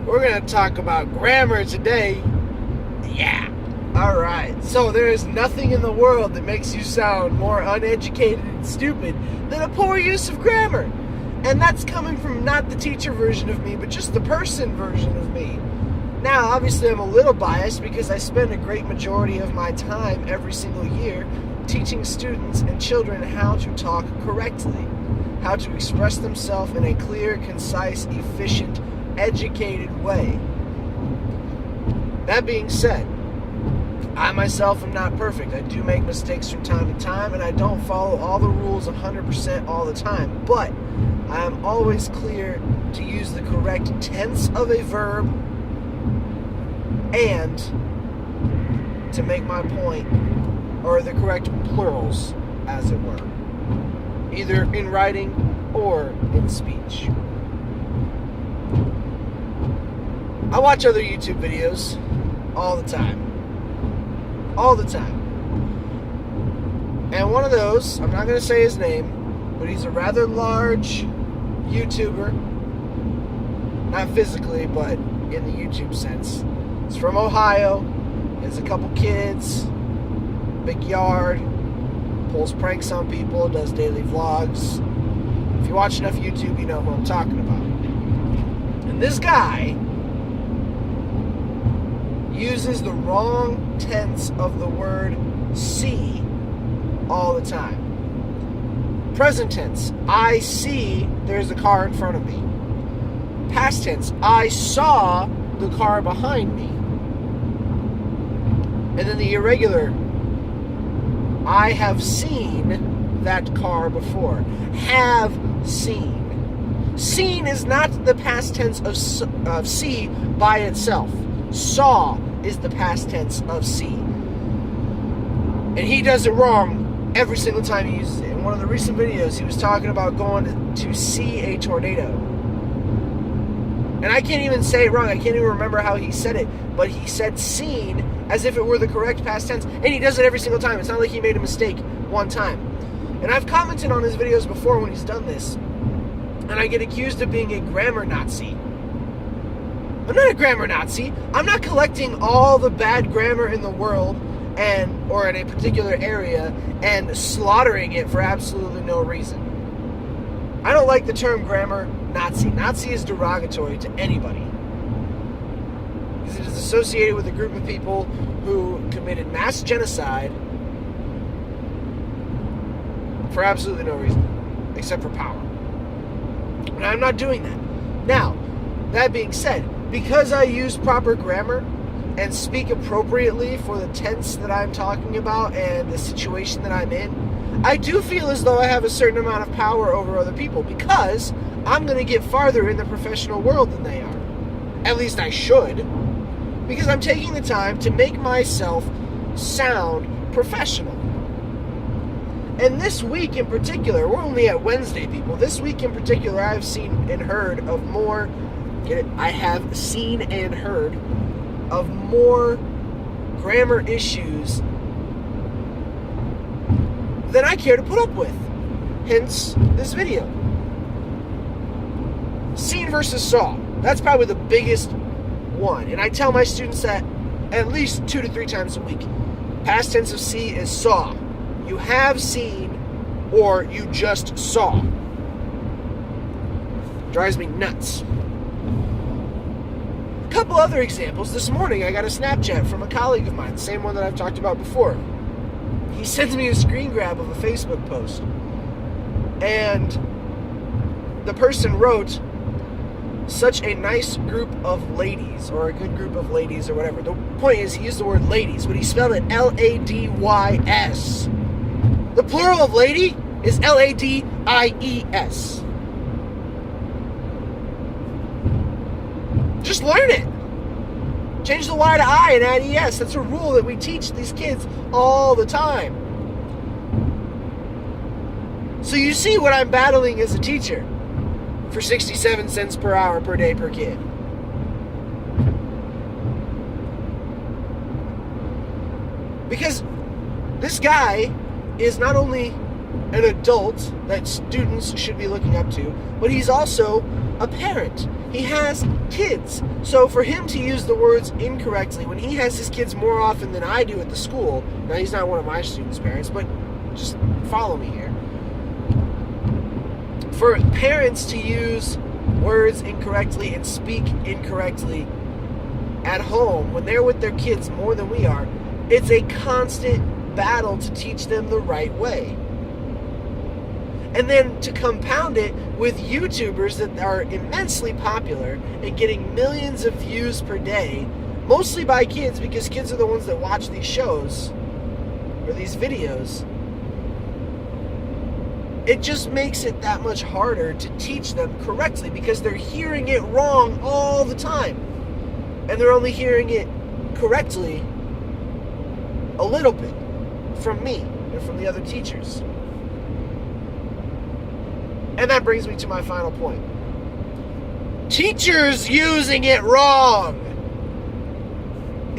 We're going to talk about grammar today. Yeah. Alright, so there is nothing in the world that makes you sound more uneducated and stupid than a poor use of grammar. And that's coming from not the teacher version of me, but just the person version of me. Now, obviously, I'm a little biased because I spend a great majority of my time every single year teaching students and children how to talk correctly, how to express themselves in a clear, concise, efficient, educated way. That being said, I myself am not perfect. I do make mistakes from time to time, and I don't follow all the rules 100% all the time. But I am always clear to use the correct tense of a verb and to make my point, or the correct plurals, as it were, either in writing or in speech. I watch other YouTube videos all the time. All the time. And one of those, I'm not going to say his name, but he's a rather large YouTuber. Not physically, but in the YouTube sense. He's from Ohio. He has a couple kids. Big yard. Pulls pranks on people. Does daily vlogs. If you watch enough YouTube, you know who I'm talking about. And this guy uses the wrong tense of the word see all the time. Present tense, I see there's a car in front of me. Past tense, I saw the car behind me. And then the irregular, I have seen that car before. Have seen. Seen is not the past tense of see by itself. Saw is the past tense of see. And he does it wrong every single time he uses it. In one of the recent videos, he was talking about going to see a tornado. And I can't even say it wrong. I can't even remember how he said it. But he said seen as if it were the correct past tense. And he does it every single time. It's not like he made a mistake one time. And I've commented on his videos before when he's done this. And I get accused of being a grammar Nazi. I'm not a grammar Nazi. I'm not collecting all the bad grammar in the world or in a particular area and slaughtering it for absolutely no reason. I don't like the term grammar Nazi. Nazi is derogatory to anybody. Because it is associated with a group of people who committed mass genocide for absolutely no reason, except for power. And I'm not doing that. Now, that being said, because I use proper grammar and speak appropriately for the tense that I'm talking about and the situation that I'm in, I do feel as though I have a certain amount of power over other people because I'm going to get farther in the professional world than they are. At least I should. Because I'm taking the time to make myself sound professional. And this week in particular, we're only at Wednesday, people. This week in particular, I've seen and heard of more... I have seen and heard of more grammar issues than I care to put up with. Hence, this video. Seen versus saw. That's probably the biggest one. And I tell my students that at least 2 to 3 times a week. Past tense of see is saw. You have seen or you just saw. Drives me nuts. Couple other examples. This morning I got a Snapchat from a colleague of mine, the same one that I've talked about before. He sends me a screen grab of a Facebook post, and the person wrote, such a nice group of ladies, or a good group of ladies, or whatever. The point is, he used the word ladies, but he spelled it L-A-D-Y-S. The plural of lady is L-A-D-I-E-S. Just learn it. Change the Y to I and add ES. That's a rule that we teach these kids all the time. So you see what I'm battling as a teacher for 67 cents per hour per day per kid. Because this guy is not only an adult that students should be looking up to, but he's also a parent. He has kids. So for him to use the words incorrectly when he has his kids more often than I do at the school, now he's not one of my students' parents, but just follow me here. For parents to use words incorrectly and speak incorrectly at home when they're with their kids more than we are, it's a constant battle to teach them the right way. And then to compound it with YouTubers that are immensely popular and getting millions of views per day, mostly by kids, because kids are the ones that watch these shows or these videos, it just makes it that much harder to teach them correctly because they're hearing it wrong all the time. And they're only hearing it correctly a little bit from me and from the other teachers. And that brings me to my final point. Teachers using it wrong.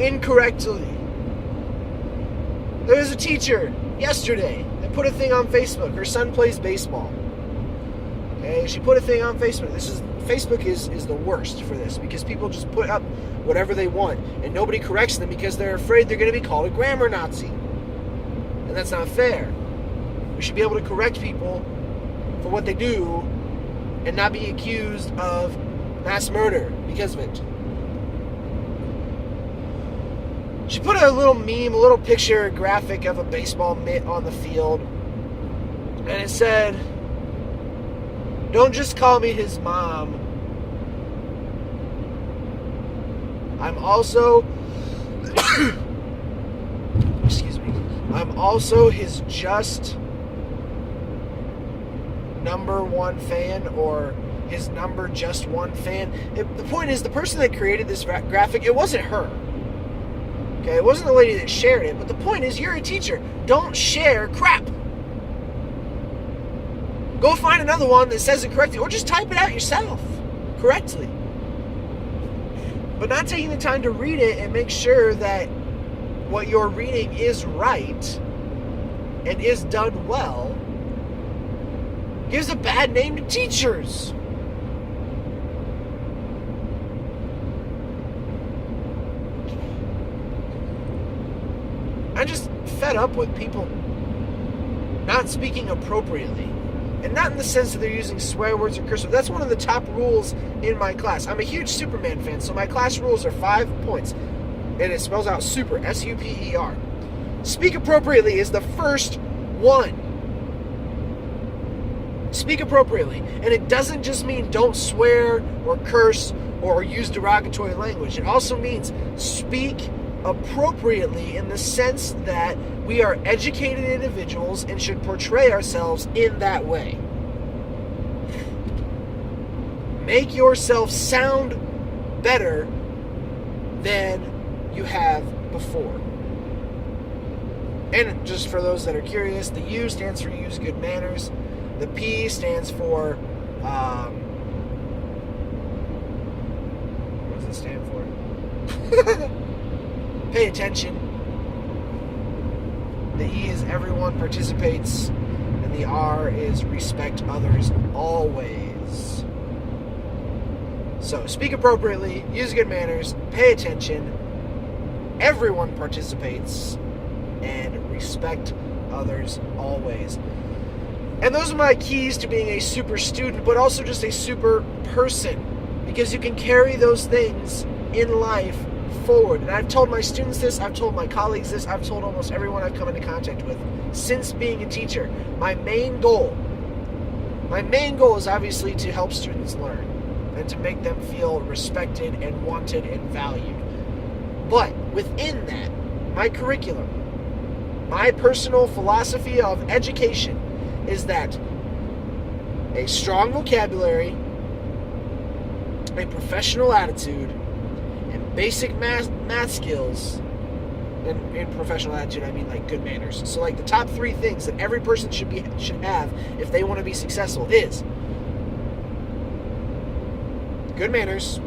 Incorrectly. There was a teacher yesterday that put a thing on Facebook. Her son plays baseball. Okay, she put a thing on Facebook. Facebook is the worst for this because people just put up whatever they want and nobody corrects them because they're afraid they're going to be called a grammar Nazi. And that's not fair. We should be able to correct people for what they do and not be accused of mass murder because of it. She put a little meme, a little picture, a graphic of a baseball mitt on the field, and it said, "Don't just call me his mom. I'm also excuse me. I'm also his just number one fan or his number just one fan." The point is, the person that created this graphic, it wasn't her. Okay, it wasn't the lady that shared it, but the point is, you're a teacher. Don't share crap. Go find another one that says it correctly, or just type it out yourself correctly. But not taking the time to read it and make sure that what you're reading is right and is done well gives a bad name to teachers. I'm just fed up with people not speaking appropriately. And not in the sense that they're using swear words or curse words. That's one of the top rules in my class. I'm a huge Superman fan, so my class rules are 5 points. And it spells out super, S-U-P-E-R. Speak appropriately is the first one. Speak appropriately. And it doesn't just mean don't swear or curse or use derogatory language. It also means speak appropriately in the sense that we are educated individuals and should portray ourselves in that way. Make yourself sound better than you have before. And just for those that are curious, the U stands for use good manners. The P stands for what does it stand for? Pay attention. The E is everyone participates, and the R is respect others always. So speak appropriately, use good manners, pay attention, everyone participates, and respect others always. And those are my keys to being a super student, but also just a super person, because you can carry those things in life forward. And I've told my students this, I've told my colleagues this, I've told almost everyone I've come into contact with since being a teacher. My main goal is obviously to help students learn and to make them feel respected and wanted and valued. But within that, my curriculum, my personal philosophy of education is that a strong vocabulary, a professional attitude, and basic math skills, and in professional attitude I mean like good manners. So like the top 3 things that every person should have if they want to be successful is good manners,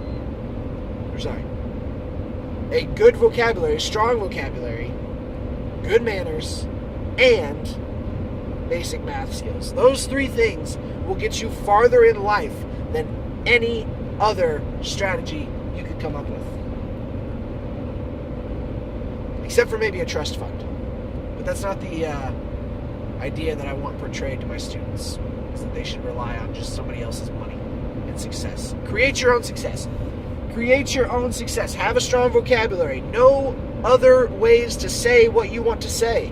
a good vocabulary, strong vocabulary, good manners, and basic math skills. Those 3 things will get you farther in life than any other strategy you could come up with. Except for maybe a trust fund. But that's not the idea that I want portrayed to my students, is that they should rely on just somebody else's money and success. Create your own success. Create your own success. Have a strong vocabulary. Know other ways to say what you want to say.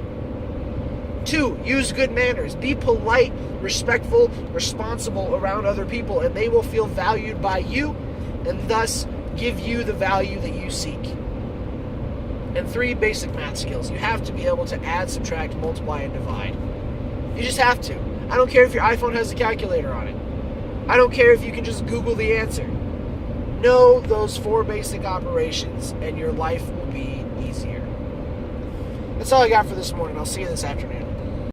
2, use good manners. Be polite, respectful, responsible around other people, and they will feel valued by you and thus give you the value that you seek. And 3, basic math skills. You have to be able to add, subtract, multiply, and divide. You just have to. I don't care if your iPhone has a calculator on it. I don't care if you can just Google the answer. Know those 4 basic operations, and your life will be easier. That's all I got for this morning. I'll see you this afternoon.